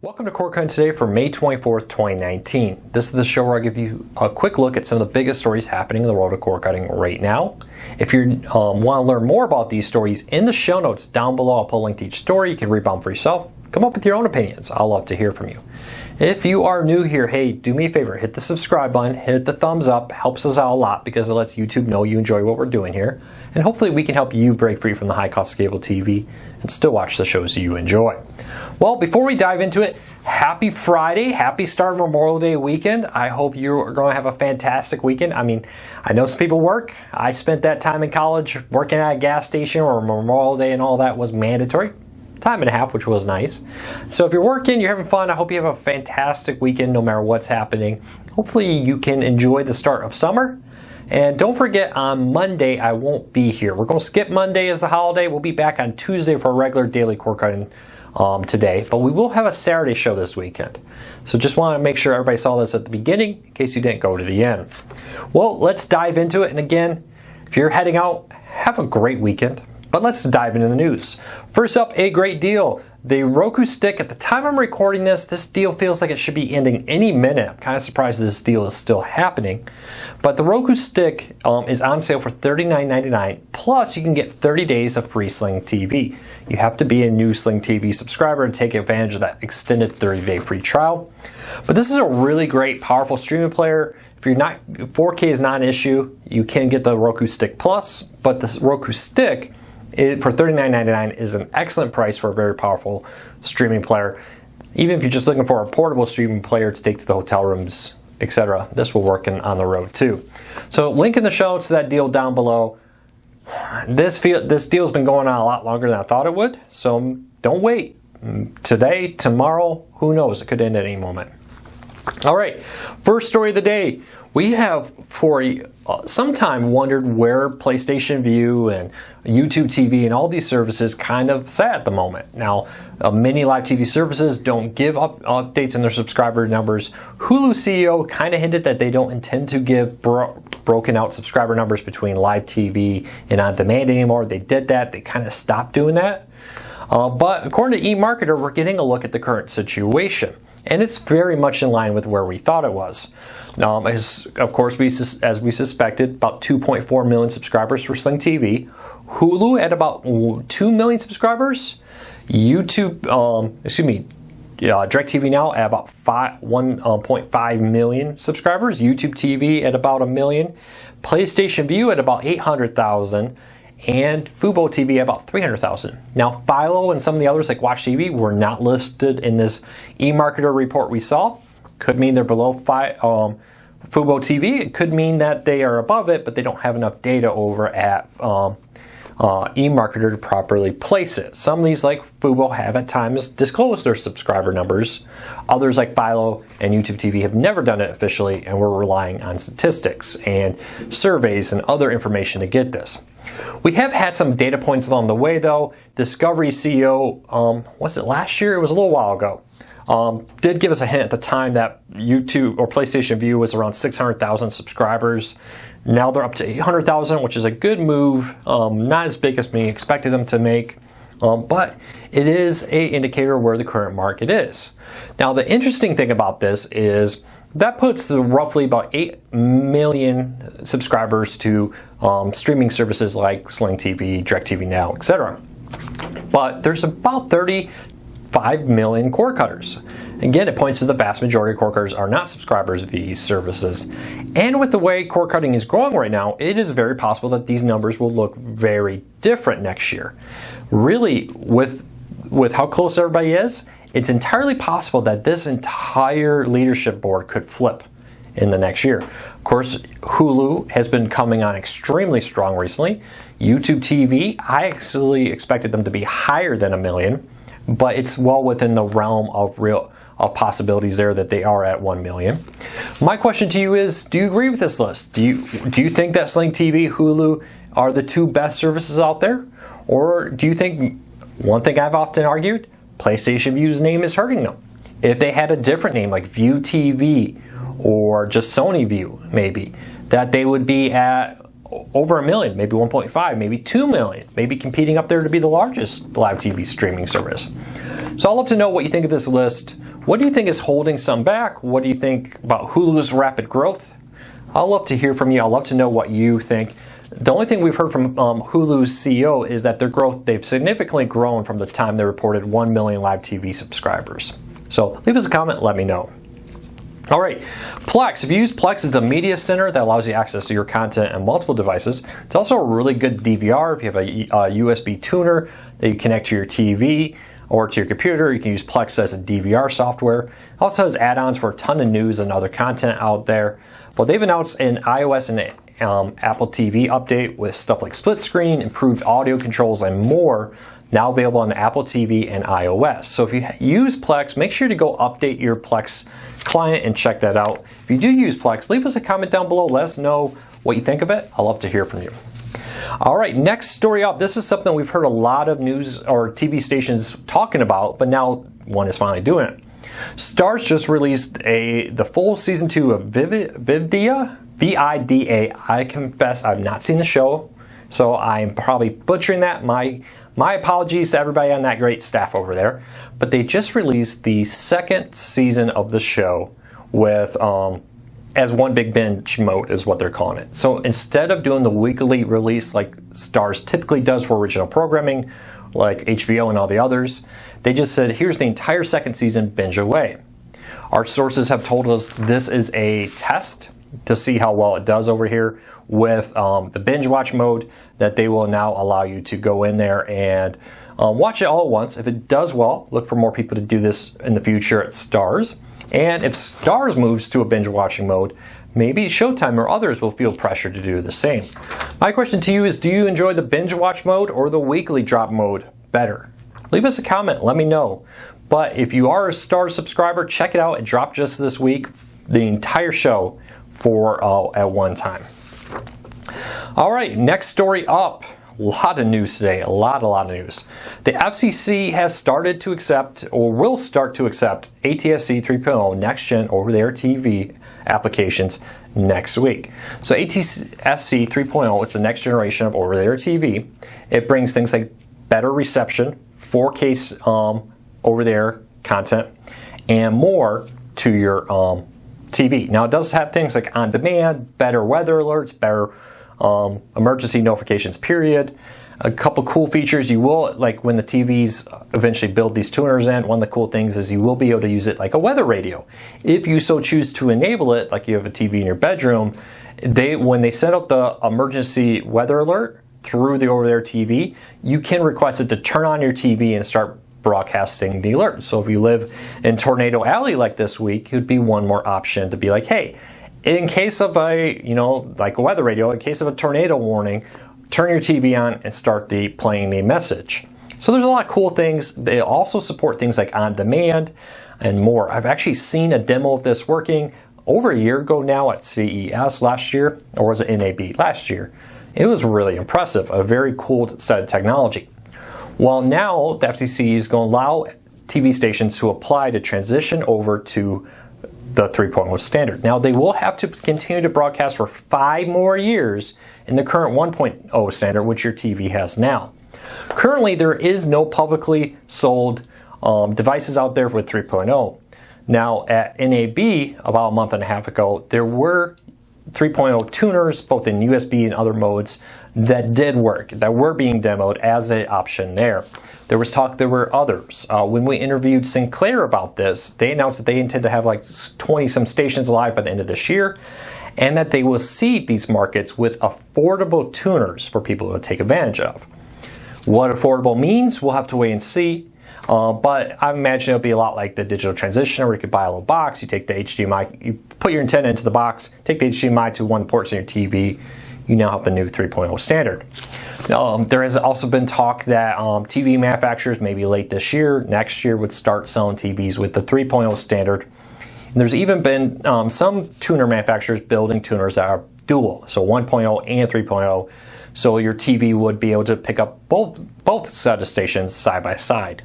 Welcome to Cord Cutting Today for May 24th, 2019. This is the show where I give you a quick look at some of the biggest stories happening in the world of cord cutting right now. If you want to learn more about these stories, in the show notes down below, I'll put a link to each story. You can read them for yourself. Come up with your own opinions. I'll love to hear from you. If you are new here, hey, do me a favor, hit the subscribe button, hit the thumbs up. Helps us out a lot because it lets YouTube know you enjoy what we're doing here. And hopefully we can help you break free from the high cost of cable TV and still watch the shows you enjoy. Well, before we dive into it, happy Friday, happy start of Memorial Day weekend. I hope you are going to have a fantastic weekend. I mean, I know some people work. I spent that time in college working at a gas station where Memorial Day and all that was mandatory. Time and a half, which was nice. So if you're working, you're having fun, I hope you have a fantastic weekend no matter what's happening. Hopefully you can enjoy the start of summer. And don't forget, on Monday, I won't be here. We're going to skip Monday as a holiday. We'll be back on Tuesday for a regular daily cord cutting today. But we will have a Saturday show this weekend. So just want to make sure everybody saw this at the beginning in case you didn't go to the end. Well, let's dive into it. And again, if you're heading out, have a great weekend. But let's dive into the news. First up, a great deal. The Roku stick, at the time I'm recording this deal feels like it should be ending any minute. I'm kind of surprised this deal is still happening. But the Roku stick is on sale for $39.99. Plus, you can get 30 days of free Sling TV. You have to be a new Sling TV subscriber to take advantage of that extended 30-day free trial. But this is a really great, powerful streaming player. If you're not, 4K is not an issue. You can get the Roku Stick Plus, but the Roku Stick for $39.99 is an excellent price for a very powerful streaming player. Even if you're just looking for a portable streaming player to take to the hotel rooms, etc., this will work on the road too. So link in the show notes to that deal down below. This deal's been going on a lot longer than I thought it would, so don't wait. Today, tomorrow, who knows? It could end at any moment. All right, first story of the day. We have for some time wondered where PlayStation Vue and YouTube TV and all these services kind of sat at the moment. Now, many live TV services don't give updates in their subscriber numbers. Hulu CEO kind of hinted that they don't intend to give broken out subscriber numbers between live TV and on demand anymore. They did that. They kind of stopped doing that. But according to eMarketer, we're getting a look at the current situation. And it's very much in line with where we thought it was. Of course, as we suspected, about 2.4 million subscribers for Sling TV. Hulu at about 2 million subscribers. DIRECTV NOW at about 1.5 million subscribers. YouTube TV at about 1 million. PlayStation Vue at about 800,000. And Fubo TV at about 300,000. Now, Philo and some of the others like Watch TV were not listed in this eMarketer report we saw. Could mean they're below Fubo TV. It could mean that they are above it, but they don't have enough data over at eMarketer to properly place it. Some of these, like Fubo, have at times disclosed their subscriber numbers. Others, like Philo and YouTube TV, have never done it officially, and we're relying on statistics and surveys and other information to get this. We have had some data points along the way, though. Discovery CEO, was it last year? It was a little while ago. Did give us a hint at the time that YouTube or PlayStation Vue was around 600,000 subscribers. Now they're up to 800,000, which is a good move. Not as big as we expected them to make, but it is an indicator of where the current market is. Now, the interesting thing about this is that puts roughly about 8 million subscribers to streaming services like Sling TV, DIRECTV NOW, etc. But there's about 35 million cord cutters. Again, it points to the vast majority of cord cutters are not subscribers of these services. And with the way cord cutting is growing right now, it is very possible that these numbers will look very different next year. Really, with how close everybody is, it's entirely possible that this entire leadership board could flip in the next year. Of course, Hulu has been coming on extremely strong recently. YouTube TV, I actually expected them to be higher than 1 million, but it's well within the realm of possibilities there that they are at 1 million. My question to you is, do you agree with this list? Do you think that Sling TV, Hulu are the two best services out there? Or do you think, one thing I've often argued, PlayStation Vue's name is hurting them? If they had a different name like Vue TV or just Sony Vue maybe, that they would be at over 1 million, maybe 1.5, maybe 2 million, maybe competing up there to be the largest live TV streaming service. So I'd love to know what you think of this list. What do you think is holding some back? What do you think about Hulu's rapid growth? I'd love to hear from you. I'd love to know what you think. The only thing we've heard from Hulu's CEO is that their growth, they've significantly grown from the time they reported 1 million live TV subscribers. So leave us a comment, let me know. All right, Plex. If you use Plex, it's a media center that allows you access to your content on multiple devices. It's also a really good DVR. If you have a USB tuner that you connect to your TV or to your computer, you can use Plex as a DVR software. It also has add-ons for a ton of news and other content out there. Well, they've announced an iOS and Apple TV update with stuff like split screen, improved audio controls, and more, now available on Apple TV and iOS. So if you use Plex, make sure to go update your Plex client and check that out. If you do use Plex, leave us a comment down below. Let us know what you think of it. I'd love to hear from you. All right, next story up. This is something we've heard a lot of news or TV stations talking about, but now one is finally doing it. STARZ just released the full season 2 of Vida. V-I-D-A. I confess I've not seen the show, so I'm probably butchering that. My apologies to everybody on that great staff over there. But they just released the second season of the show with as one big binge mode is what they're calling it. So instead of doing the weekly release like STARZ typically does for original programming, like HBO and all the others, they just said, here's the entire second season, binge away. Our sources have told us this is a test to see how well it does over here with the binge watch mode, that they will now allow you to go in there and watch it all at once. If it does well, look for more people to do this in the future at STARZ. And if STARZ moves to a binge watching mode, maybe Showtime or others will feel pressure to do the same. My question to you is, do you enjoy the binge watch mode or the weekly drop mode better? Leave us a comment, let me know. But if you are a STARZ subscriber, check it out. It dropped just this week, the entire show for at one time. All right, next story up. A lot of news today, a lot of news. The FCC has started to accept, or will start to accept, ATSC 3.0 next-gen over-the-air TV applications next week. So ATSC 3.0 is the next generation of over-the-air TV. It brings things like better reception, 4K over-the-air content, and more to your TV. Now it does have things like on-demand, better weather alerts, better emergency notifications, period. A couple cool features you will, like when the TVs eventually build these tuners in, one of the cool things is you will be able to use it like a weather radio. If you so choose to enable it, like you have a TV in your bedroom, when they set up the emergency weather alert through the over-the-air TV, you can request it to turn on your TV and start broadcasting the alert. So if you live in Tornado Alley like this week, it would be one more option to be like, hey, in case of like a weather radio, in case of a tornado warning, turn your TV on and start playing the message. So there's a lot of cool things. They also support things like on demand and more. I've actually seen a demo of this working over a year ago now at CES last year, or was it NAB last year? It was really impressive, a very cool set of technology. Well, now the FCC is going to allow TV stations to apply to transition over to the 3.0 standard. Now, they will have to continue to broadcast for 5 more years in the current 1.0 standard, which your TV has now. Currently, there is no publicly sold devices out there with 3.0. Now, at NAB, about a month and a half ago, there were 3.0 tuners, both in USB and other modes, that did work, that were being demoed as an option there. There was talk there were others. When we interviewed Sinclair about this, they announced that they intend to have like 20-some stations live by the end of this year, and that they will seed these markets with affordable tuners for people to take advantage of. What affordable means, we'll have to wait and see. But I imagine it'll be a lot like the digital transitioner, where you could buy a little box, you take the HDMI, you put your antenna into the box, take the HDMI to one of the ports in your TV, you now have the new 3.0 standard. There has also been talk that TV manufacturers, maybe late this year, next year, would start selling TVs with the 3.0 standard. And there's even been some tuner manufacturers building tuners that are dual, so 1.0 and 3.0, so your TV would be able to pick up both set of stations side by side.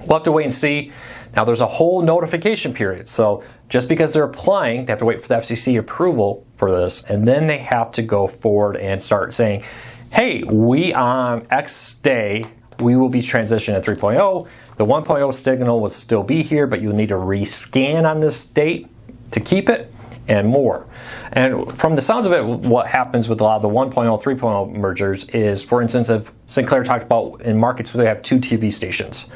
We'll have to wait and see. Now there's a whole notification period. So just because they're applying, they have to wait for the FCC approval for this, and then they have to go forward and start saying, hey, we on X day, we will be transitioning to 3.0. The 1.0 signal will still be here, but you'll need to rescan on this date to keep it, and more. And from the sounds of it, what happens with a lot of the 1.0, 3.0 mergers is, for instance, if Sinclair talked about in markets where they have 2 TV stations,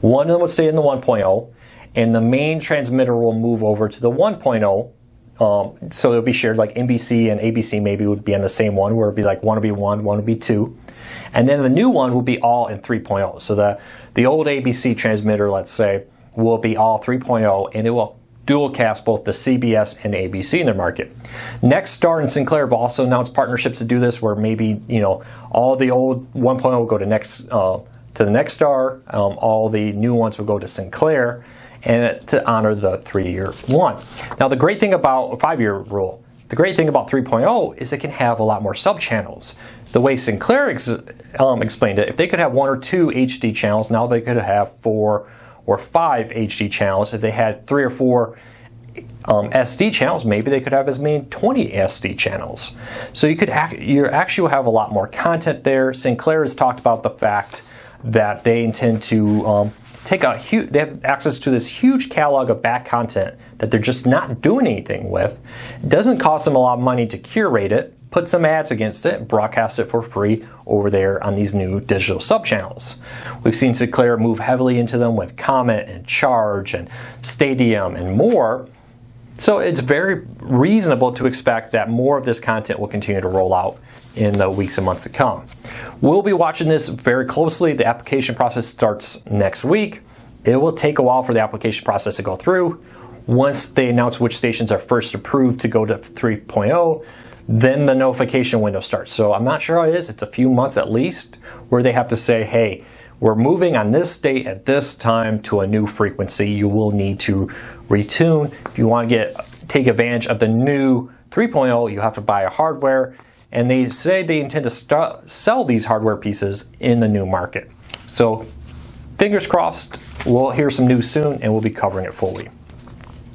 one of them would stay in the 1.0, and the main transmitter will move over to the 1.0. So it'll be shared, like NBC and ABC maybe would be on the same one, where it'd be like one would be 1, one would be 2. And then the new one will be all in 3.0. So the old ABC transmitter, let's say, will be all 3.0, and it will dual cast both the CBS and ABC in their market. Nexstar and Sinclair have also announced partnerships to do this, where maybe, you know, all the old 1.0 will go to the Nexstar, all the new ones will go to Sinclair, and to honor the 3-year one. Now the great thing about a 5-year rule, the great thing about 3.0 is it can have a lot more sub-channels. The way Sinclair explained it, if they could have 1 or 2 HD channels, now they could have 4 or 5 HD channels. If they had 3 or 4 SD channels, maybe they could have as many 20 SD channels. So you actually have a lot more content there. Sinclair has talked about the fact that they intend to they have access to this huge catalog of back content that they're just not doing anything with. It doesn't cost them a lot of money to curate it, put some ads against it, broadcast it for free over there on these new digital sub-channels. We've seen Sinclair move heavily into them with Comet and Charge and Stadium and more. So it's very reasonable to expect that more of this content will continue to roll out in the weeks and months to come. We'll be watching this very closely. The application process starts next week. It will take a while for the application process to go through. Once they announce which stations are first approved to go to 3.0, then the notification window starts. So I'm not sure how it is. It's a few months at least where they have to say, hey, we're moving on this date at this time to a new frequency. You will need to retune. If you want to take advantage of the new 3.0, you have to buy a hardware. And they say they intend to sell these hardware pieces in the new market. So fingers crossed, we'll hear some news soon and we'll be covering it fully.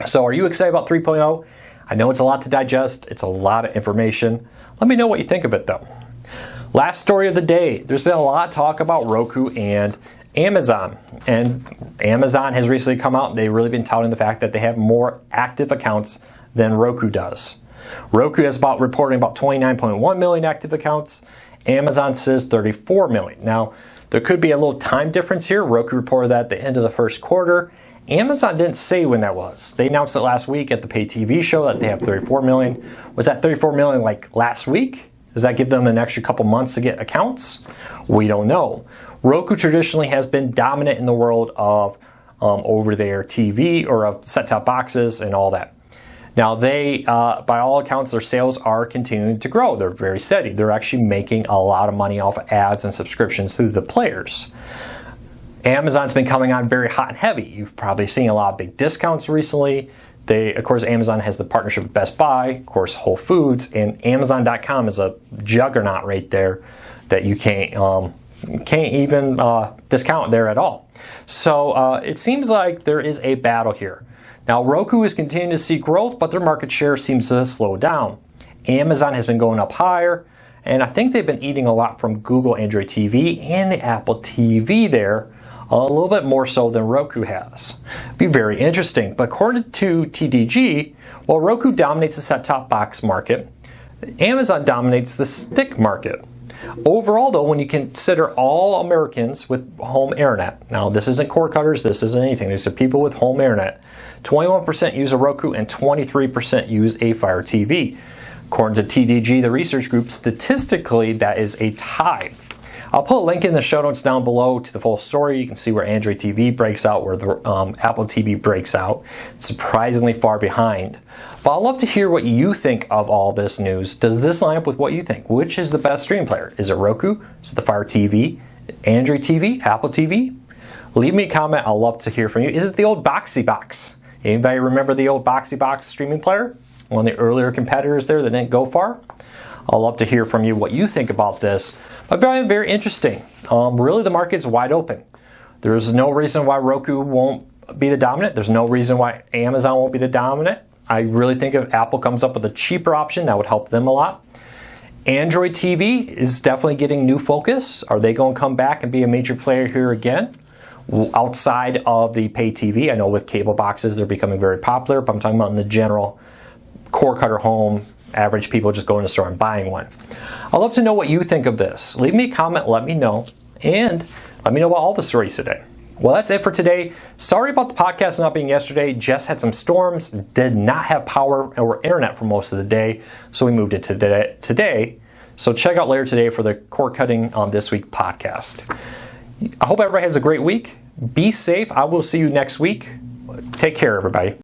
So are you excited about 3.0? I know it's a lot to digest. It's a lot of information. Let me know what you think of it though. Last story of the day. There's been a lot of talk about Roku and Amazon. And Amazon has recently come out. They've really been touting the fact that they have more active accounts than Roku does. Roku is reporting about 29.1 million active accounts. Amazon says 34 million. Now, there could be a little time difference here. Roku reported that at the end of the first quarter. Amazon didn't say when that was. They announced it last week at the pay TV show that they have 34 million. Was that 34 million like last week? Does that give them an extra couple months to get accounts? We don't know. Roku traditionally has been dominant in the world of over-the-air TV or of set-top boxes and all that. Now they, by all accounts, their sales are continuing to grow. They're very steady. They're actually making a lot of money off of ads and subscriptions through the players. Amazon's been coming on very hot and heavy. You've probably seen a lot of big discounts recently. Of course, Amazon has the partnership with Best Buy, of course, Whole Foods, and Amazon.com is a juggernaut right there that you can't even discount there at all. So it seems like there is a battle here. Now, Roku is continuing to see growth, but their market share seems to slow down. Amazon has been going up higher, and I think they've been eating a lot from Google Android TV and the Apple TV there, a little bit more so than Roku has. Be very interesting. But according to TDG, while Roku dominates the set-top box market, Amazon dominates the stick market. Overall, though, when you consider all Americans with home internet, now this isn't cord cutters, this isn't anything, these are people with home internet, 21% use a Roku and 23% use a Fire TV. According to TDG, the research group, statistically that is a tie. I'll put a link in the show notes down below to the full story. You can see where Android TV breaks out, where the Apple TV breaks out. It's surprisingly far behind. But I'd love to hear what you think of all this news. Does this line up with what you think? Which is the best streaming player? Is it Roku? Is it the Fire TV? Android TV? Apple TV? Leave me a comment. I'd love to hear from you. Is it the old Boxy Box? Anybody remember the old Boxy Box streaming player? One of the earlier competitors there that didn't go far? I'd love to hear from you what you think about this. But very, very interesting. Really, the market's wide open. There's no reason why Roku won't be the dominant. There's no reason why Amazon won't be the dominant. I really think if Apple comes up with a cheaper option, that would help them a lot. Android TV is definitely getting new focus. Are they going to come back and be a major player here again? Outside of the pay TV, I know with cable boxes they're becoming very popular, but I'm talking about in the general cord cutter home, average people just going to the store and buying one. I'd love to know what you think of this. Leave me a comment, let me know, and let me know about all the stories today. Well, that's it for today. Sorry about the podcast not being yesterday. Jess had some storms, did not have power or internet for most of the day, so we moved it to today. So check out later today for the cord cutting on This Week podcast. I hope everybody has a great week. Be safe. I will see you next week. Take care, everybody.